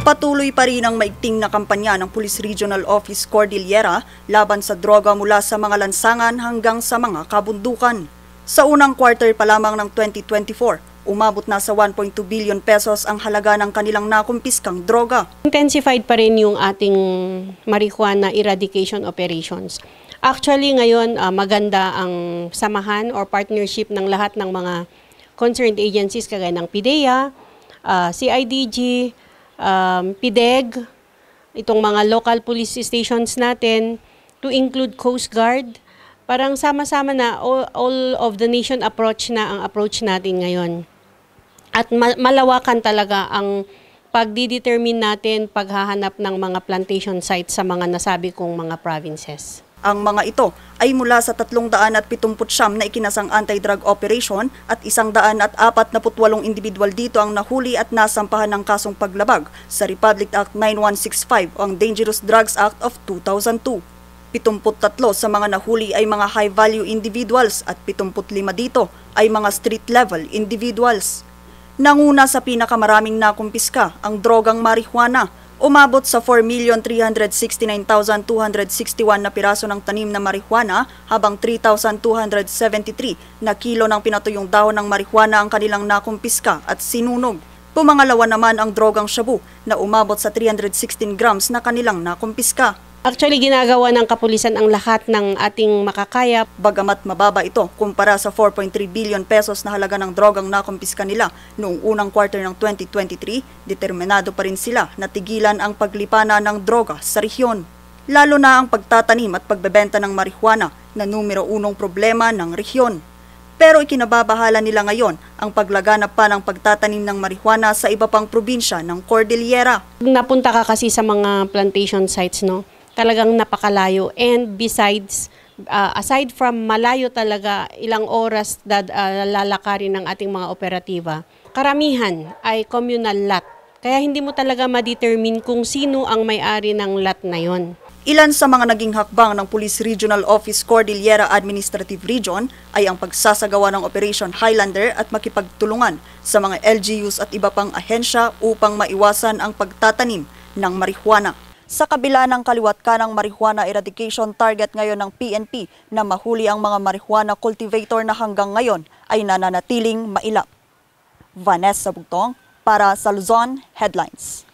Patuloy pa rin ang maigting na kampanya ng Police Regional Office Cordillera laban sa droga mula sa mga lansangan hanggang sa mga kabundukan. Sa unang quarter pa lamang ng 2024, umabot na sa 1.2 billion pesos ang halaga ng kanilang nakumpiskang droga. Intensified pa rin yung ating marijuana eradication operations. Actually ngayon maganda ang samahan or partnership ng lahat ng mga concerned agencies kagaya ng PIDEA, CIDG, PIDEG, itong mga local police stations natin, to include Coast Guard. Parang sama-sama na all of the nation approach na ang approach natin ngayon. At malawakan talaga ang pagdidetermine natin paghahanap ng mga plantation sites sa mga nasabi kong mga provinces. Ang mga ito ay mula sa 379 na ikinasang anti-drug operation at 148 individual dito ang nahuli at nasampahan ng kasong paglabag sa Republic Act 9165 o ang Dangerous Drugs Act of 2002. 73 sa mga nahuli ay mga high-value individuals at 75 dito ay mga street-level individuals. Nanguna sa pinakamaraming nakumpiska ang drogang marijuana. Umabot sa 4,369,261 na piraso ng tanim na marijuana habang 3,273 na kilo ng pinatuyong dahon ng marijuana ang kanilang nakumpiska at sinunog. Pumangalawa naman ang drogang shabu na umabot sa 316 grams na kanilang nakumpiska. Actually, ginagawa ng kapulisan ang lahat ng ating makakaya. Bagamat mababa ito kumpara sa 4.3 billion pesos na halaga ng drogang nakumpiska nila noong unang quarter ng 2023, determinado pa rin sila na tigilan ang paglipana ng droga sa rehiyon. Lalo na ang pagtatanim at pagbebenta ng marijuana na numero unong problema ng rehiyon. Pero ikinababahala nila ngayon ang paglaganap pa ng pagtatanim ng marijuana sa iba pang probinsya ng Cordillera. Napunta ka kasi sa mga plantation sites, no? Talagang napakalayo. And besides, aside from malayo talaga, ilang oras lalakarin ng ating mga operatiba, karamihan ay communal lot. Kaya hindi mo talaga ma-determine kung sino ang may-ari ng lot na yon. Ilan sa mga naging hakbang ng Police Regional Office Cordillera Administrative Region ay ang pagsasagawa ng Operation Highlander at makipagtulungan sa mga LGUs at iba pang ahensya upang maiwasan ang pagtatanim ng marijuana. Sa kabila ng kaliwat kanang marijuana eradication target ngayon ng PNP na mahuli ang mga marijuana cultivator na hanggang ngayon ay nananatiling mailap. Vanessa Bugtong para sa Luzon Headlines.